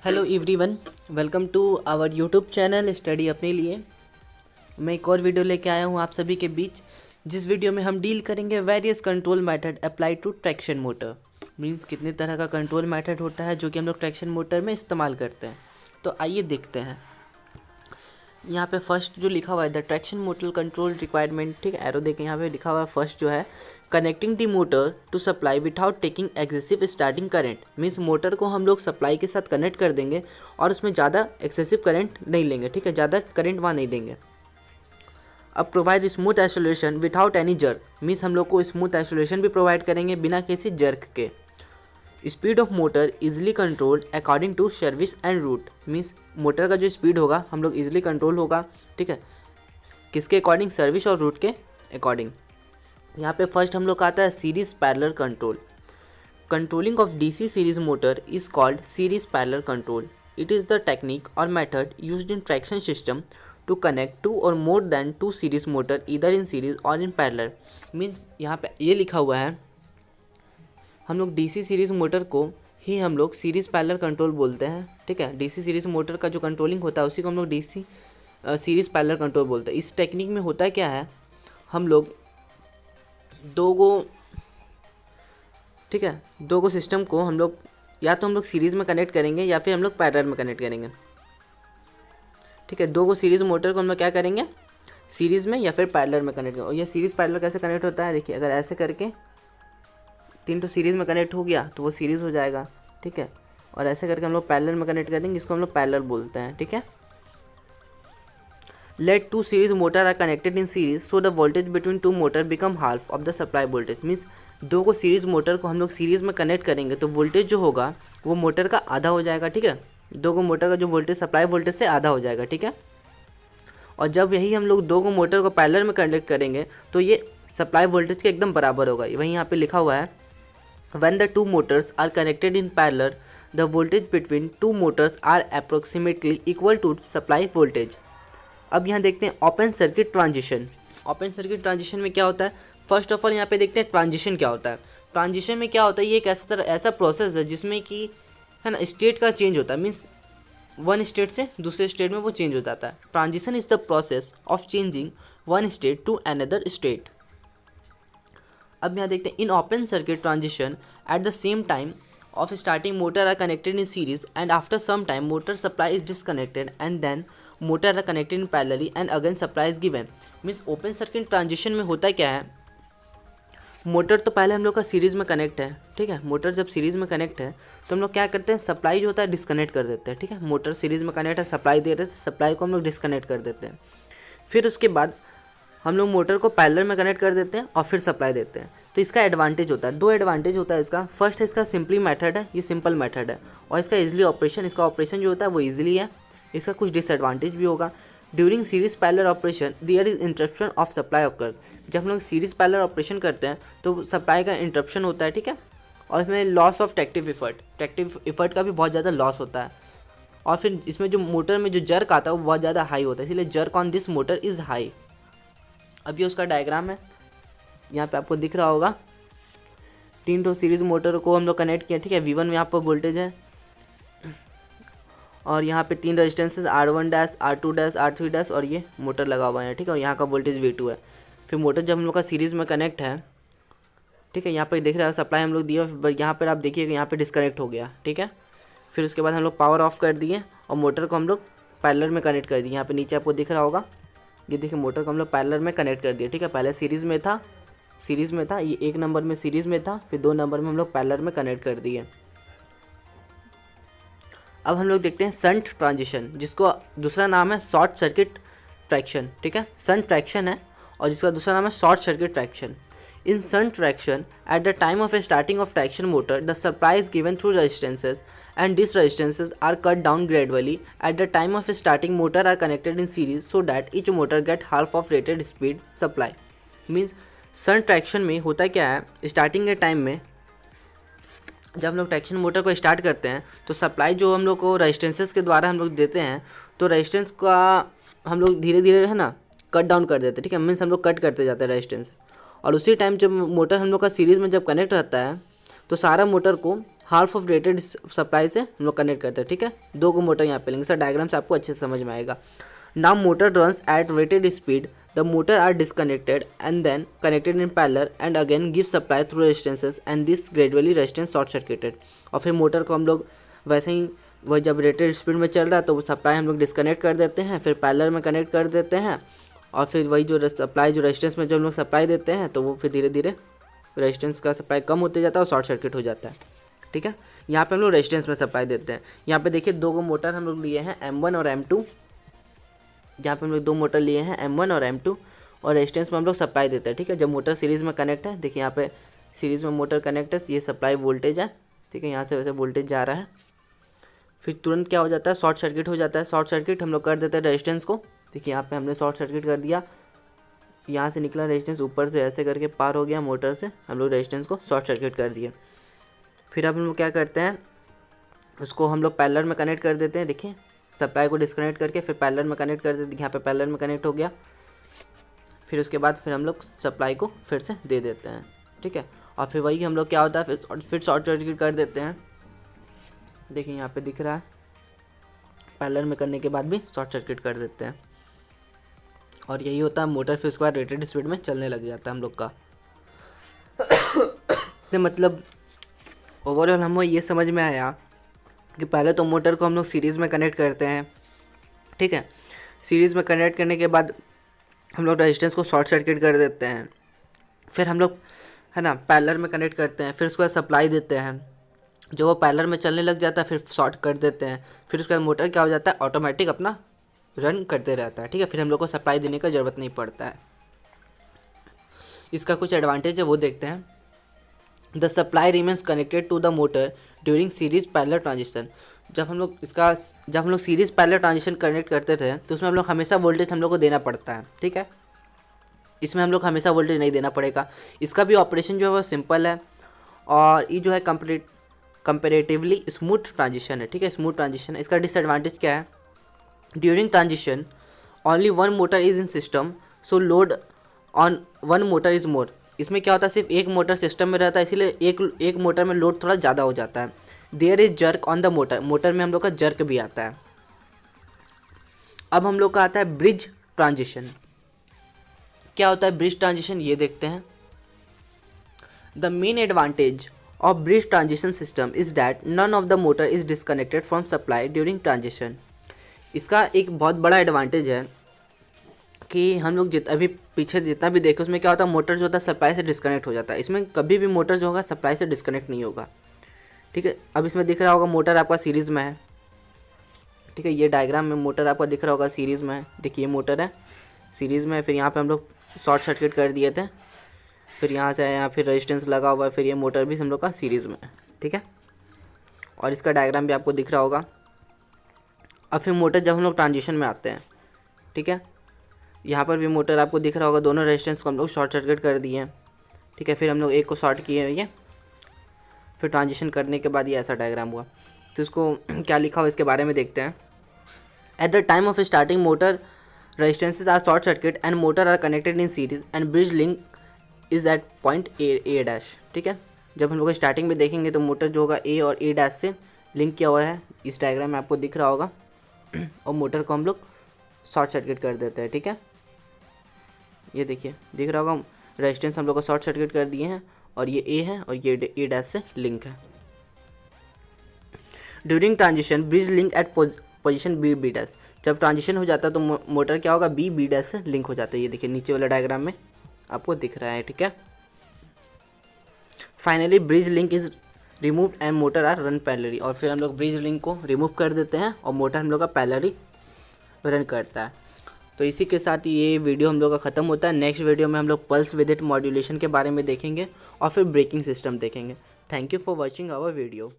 Hello everyone, welcome to our YouTube channel study अपने लिए। मैं एक और वीडियो लेके आया हूँ आप सभी के बीच, जिस वीडियो में हम डील करेंगे various control method apply to traction motor. Means कितने तरह का कंट्रोल मेथड होता है जो कि हम लोग ट्रैक्शन मोटर में इस्तेमाल करते हैं। तो आइए देखते हैं। यहाँ पे फर्स्ट जो लिखा हुआ है the traction motor control requirement, ठीक है, एरो देखें यहाँ पे लिखा हुआ है फर्स्ट जो है connecting the motor to supply without taking excessive starting current. Means motor को हम लोग सप्लाई के साथ कनेक्ट कर देंगे और उसमें ज़्यादा एक्सेसिव करंट नहीं लेंगे, ठीक है, ज़्यादा करंट वहाँ नहीं देंगे। अब provide smooth isolation without any jerk. Means हम लोग को स्मूथ आइसोलेशन भी प्रोवाइड करेंगे बिना किसी जर्क के। Speed of motor easily controlled according to service and route. Means motor का जो स्पीड होगा हम लोग इजीली कंट्रोल होगा, ठीक है, किसके अकॉर्डिंग, सर्विस और रूट के अकॉर्डिंग। यहाँ पे फर्स्ट हम लोग का आता है series parallel control. Controlling of DC series motor is called series parallel control. It is the technique और method used in traction system to connect two or more than two series motor either in series or in parallel. Means यहाँ पे ये लिखा हुआ है हम लोग DC series motor को ही हम लोग सीरीज़ पैरेलल कंट्रोल बोलते हैं, ठीक है। डीसी सीरीज़ मोटर का जो कंट्रोलिंग होता है उसी को हम लोग डीसी सीरीज़ पैरेलल कंट्रोल बोलते हैं। इस टेक्निक में होता क्या है, हम लोग दो गो सिस्टम को हम लोग या तो हम लोग सीरीज़ में कनेक्ट करेंगे या फिर हम लोग पैरेलल में कनेक्ट करेंगे, ठीक है। दो गो सीरीज़ मोटर को हम लोग क्या करेंगे, सीरीज़ में या फिर पैरेलल में कनेक्ट करेंगे। और ये सीरीज़ पैरेलल कैसे कनेक्ट होता है, देखिए, अगर ऐसे करके 3 तो सीरीज़ में कनेक्ट हो गया तो वो सीरीज़ हो जाएगा, ठीक है। और ऐसे करके हम लोग पैरेलल में कनेक्ट कर देंगे, इसको हम लोग पैरेलल बोलते हैं, ठीक है। Let two series motor are connected in series so the voltage between two motor become half of the supply voltage. Means दो को सीरीज मोटर को हम लोग सीरीज में कनेक्ट करेंगे तो वोल्टेज जो होगा वो मोटर का आधा हो जाएगा, ठीक है। दो को मोटर का जो वोल्टेज सप्लाई वोल्टेज से आधा हो जाएगा, ठीक है। और जब यही हम लोग दो को मोटर को पैरेलल में कनेक्ट करेंगे तो ये सप्लाई वोल्टेज के एकदम बराबर होगा। वहीं यहाँ पे लिखा हुआ है when the two motors are connected in parallel the voltage between two motors are approximately equal to supply voltage। अब यहाँ देखते हैं open circuit transition. Open circuit transition में क्या होता है, फर्स्ट ऑफ ऑल यहाँ पे देखते हैं ट्रांजिशन क्या होता है। ट्रांजिशन में क्या होता है, ये एक ऐसा प्रोसेस है जिसमें कि है ना स्टेट का चेंज होता है। मीन्स वन स्टेट से दूसरे स्टेट में वो चेंज हो जाता है। Transition is the process of changing one state to another state. अब यहाँ देखते हैं in open circuit transition at the same time of starting motor are connected in series and after some time motor supply is disconnected and then motor are connected in parallelly and again supply is given. Means open circuit transition में होता क्या है, motor तो पहले हम लोग का series में कनेक्ट है, ठीक है। मोटर जब सीरीज़ में कनेक्ट है तो हम लोग क्या करते हैं, सप्लाई जो होता है डिस्कनेक्ट कर देते हैं, ठीक है। मोटर सीरीज़ में कनेक्ट है, सप्लाई दे रहे थे, सप्लाई को हम लोग डिस्कनेक्ट कर देते हैं। फिर उसके बाद हम लोग मोटर को पैरेलल में कनेक्ट कर देते हैं और फिर सप्लाई देते हैं। तो इसका एडवांटेज होता है, दो एडवांटेज होता है इसका। फर्स्ट है इसका सिंपली मेथड है, ये सिंपल मेथड है, और इसका इजीली ऑपरेशन, इसका ऑपरेशन जो होता है वो इजीली है। इसका कुछ डिसएडवांटेज भी होगा। During series parallel operation there is interruption of supply occur. जब हम लोग सीरीज पैरेलल ऑपरेशन करते हैं तो सप्लाई का इंटरप्शन होता है, ठीक है। और इसमें लॉस ऑफ ट्रैक्टिव इफर्ट का भी बहुत ज़्यादा लॉस होता है। और फिर इसमें जो मोटर में जो जर्क आता है वो बहुत ज़्यादा हाई होता है, इसलिए jerk on this motor is high. अब ये उसका डायग्राम है, यहाँ पे आपको दिख रहा होगा। 3 तो सीरीज मोटर को हम लोग कनेक्ट किया, ठीक है। V1 में यहाँ पर वोल्टेज है और यहाँ पे 3 resistances R1 dash, R2 dash, R3 dash और ये मोटर लगा हुआ है, ठीक है। और यहाँ का वोल्टेज V2 है। फिर मोटर जब हम लोग का सीरीज़ में कनेक्ट है, ठीक है, यहाँ पर देख रहे हैं सप्लाई हम लोग दिया, यहाँ पर आप देखिएगा यहाँ पर डिस्कनेक्ट हो गया, ठीक है। फिर उसके बाद हम लोग पावर ऑफ कर दिए और मोटर को हम लोग पैरेलल में कनेक्ट कर दिए। यहाँ पर नीचे आपको दिख रहा होगा, ये देखिए मोटर को हम लोग पैरेलल में कनेक्ट कर दिया, ठीक है। पहले सीरीज़ में था, ये 1 नंबर में सीरीज़ में था, फिर 2 नंबर में हम लोग पैरेलल में कनेक्ट कर दिए। अब हम लोग देखते हैं शंट ट्रांजिशन, जिसको दूसरा नाम है शॉर्ट सर्किट ट्रैक्शन, ठीक है। शंट ट्रैक्शन है और जिसका दूसरा नाम है short circuit traction. In shunt traction, at the time of a starting of traction motor, the supply is given through resistances, and these resistances are cut down gradually. At the time of a starting motor are connected in series so that each motor get half of rated speed supply. Means shunt traction में होता क्या है, starting के time में जब हम लोग traction motor को स्टार्ट करते हैं तो सप्लाई जो हम लोग को रेजिस्टेंसेस के द्वारा हम लोग देते हैं, तो रेजिस्टेंस का हम लोग धीरे धीरे है ना कट डाउन कर देते हैं, ठीक है। मीन्स हम लोग कट करते जाते हैं रेजिस्टेंस। और उसी टाइम जब मोटर हम लोग का सीरीज़ में जब कनेक्ट रहता है तो सारा मोटर को हाफ ऑफ रेटेड सप्लाई से हम लोग कनेक्ट करते हैं, ठीक है। 2 को मोटर यहाँ पे लेंगे, सर डायग्राम से आपको अच्छे से समझ में आएगा। Now motor runs at rated speed, the motor are disconnected and then connected in parallel and again give supply through resistances and this gradually resistance short circuited. और फिर मोटर को हम लोग वैसे ही वह जब रेटेड स्पीड में चल रहा है तो वो सप्लाई हम लोग डिसकनेक्ट कर देते हैं, फिर पैरेलल में कनेक्ट कर देते हैं और फिर वही जो सप्लाई जो रेजिस्टेंस में जो हम लोग सप्लाई देते हैं तो वो फिर धीरे धीरे रेजिस्टेंस का सप्लाई कम होते जाता है और शॉर्ट सर्किट हो जाता है, ठीक है। यहाँ पे हम लोग रेजिस्टेंस में सप्लाई देते हैं। यहाँ पे देखिए 2 को मोटर हम लोग लिए हैं M1 और M2, जहाँ पे हम लोग 2 मोटर लिए हैं M1 और M2 और रेजिस्टेंस में हम लोग सप्लाई देते हैं, ठीक है। जब मोटर सीरीज़ में कनेक्ट है, देखिए यहाँ पे सीरीज़ में मोटर कनेक्ट है, ये सप्लाई वोल्टेज है, ठीक है। यहाँ से वैसे वोल्टेज जा रहा है, फिर तुरंत क्या हो जाता है, शॉर्ट सर्किट हो जाता है। शॉर्ट सर्किट हम लोग कर देते हैं रेजिस्टेंस को, देखिए यहाँ पे हमने शॉर्ट सर्किट कर दिया, यहाँ से निकला रेजिस्टेंस ऊपर से ऐसे करके पार हो गया मोटर से, हम लोग रेजिस्टेंस को शॉर्ट सर्किट कर दिया। फिर अब हम लोग क्या करते हैं, उसको हम लोग पैरेलल में कनेक्ट कर देते हैं, देखिए सप्लाई को डिस्कनेक्ट करके फिर पैरेलल में कनेक्ट कर देते हैं, यहाँ पे पैरेलल में कनेक्ट हो गया। फिर उसके बाद फिर हम लोग सप्लाई को फिर से दे देते हैं, ठीक है। और फिर वही हम लोग क्या होता है, फिर शॉर्ट सर्किट कर देते हैं, देखिए यहाँ पे दिख रहा है, पैरेलल में करने के बाद भी शॉर्ट सर्किट कर देते हैं और यही होता है मोटर फिर उसके बाद रेटेड स्पीड में चलने लग जाता है हम लोग का। मतलब ओवरऑल हमें ये समझ में आया कि पहले तो मोटर को हम लोग सीरीज़ में कनेक्ट करते हैं, ठीक है। सीरीज़ में कनेक्ट करने के बाद हम लोग रेजिस्टेंस को शॉर्ट सर्किट कर देते हैं, फिर हम लोग है ना पैरेलल में कनेक्ट करते हैं, फिर उसके बाद सप्लाई देते हैं, जब वो पैरेलल में चलने लग जाता है फिर शॉर्ट कर देते हैं, फिर उसके बाद मोटर क्या हो जाता है, ऑटोमेटिक अपना रन करते रहता है, ठीक है। फिर हम लोग को सप्लाई देने का ज़रूरत नहीं पड़ता है। इसका कुछ एडवांटेज है वो देखते हैं। The supply remains connected to the motor during series parallel transition. जब हम लोग सीरीज पैरेलल ट्रांजिशन कनेक्ट करते थे तो उसमें हम लोग हमेशा वोल्टेज हम लोग को देना पड़ता है, ठीक है। इसमें हम लोग हमेशा वोल्टेज नहीं देना पड़ेगा। इसका भी ऑपरेशन जो है वो सिंपल है और ये जो है कंपेरेटिवली स्मूथ ट्रांजिशन है, ठीक है, स्मूथ ट्रांजिशन है। इसका डिसएडवांटेज क्या है, during transition only 1 motor is in system so load on 1 motor is more. इसमें क्या होता है, सिर्फ एक मोटर सिस्टम में रहता है, इसीलिए एक मोटर में लोड थोड़ा ज़्यादा हो जाता है। There is jerk on the motor, motor में हम लोग का जर्क भी आता है। अब हम लोग का आता है ब्रिज ट्रांजिशन। क्या होता है ब्रिज ट्रांजिशन, ये देखते हैं। The main advantage of bridge transition system is that none of the motor is disconnected from supply during transition. इसका एक बहुत बड़ा एडवांटेज है कि हम लोग अभी पीछे जितना भी देखें उसमें क्या होता है, मोटर जो होता है सप्लाई से डिस्कनेक्ट हो जाता है। इसमें कभी भी मोटर जो होगा सप्लाई से डिस्कनेक्ट नहीं होगा, ठीक है। अब इसमें दिख रहा होगा मोटर आपका सीरीज़ में है, ठीक है। ये डायग्राम में मोटर आपका दिख रहा होगा सीरीज़ में है, देखिए मोटर है सीरीज़ में। फिर यहाँ पे हम लोग शॉर्ट सर्किट कर दिए थे, फिर यहाँ से यहाँ फिर रेजिस्टेंस लगा हुआ है, फिर ये मोटर भी हम लोग का सीरीज़ में है, ठीक है। और इसका डायग्राम भी आपको दिख रहा होगा। अब फिर मोटर जब हम लोग ट्रांजिशन में आते हैं, ठीक है, यहाँ पर भी मोटर आपको दिख रहा होगा, दोनों रेजिस्टेंस को हम लोग शॉर्ट सर्किट कर दिए हैं, ठीक है। फिर हम लोग एक को शॉर्ट किए ये, फिर ट्रांजिशन करने के बाद ये ऐसा डायग्राम हुआ। तो इसको क्या लिखा हुआ इसके बारे में देखते हैं। At the time of starting motor resistances are short circuit and motor are connected in series and bridge link is at point A dash, ठीक है। जब हम लोग स्टार्टिंग में देखेंगे तो मोटर जो होगा ए और ए डैश से लिंक किया हुआ है, इस डायग्राम में आपको दिख रहा होगा। और मोटर को हम लोग शॉर्ट सर्किट कर देते हैं, ठीक है। ये देखिए दिख रहा होगा, रेजिस्टेंस हम लोग को शॉर्ट सर्किट कर दिए हैं और ये ए है और ये ए डैश से लिंक है। During transition bridge link at position B dash. जब ट्रांजिशन हो जाता है तो मोटर क्या होगा, बी डैश से लिंक हो जाता है। ये देखिए नीचे वाला डायग्राम में आपको दिख रहा है, ठीक है। Finally bridge link is remove and motor are run parallelly. और फिर हम लोग ब्रिज लिंक को रिमूव कर देते हैं और मोटर हम लोग का पैरेलली रन करता है। तो इसी के साथ ये वीडियो हम लोग का ख़त्म होता है। नेक्स्ट वीडियो में हम लोग पल्स विद मॉड्यूलेशन के बारे में देखेंगे और फिर ब्रेकिंग सिस्टम देखेंगे। Thank you for watching our video.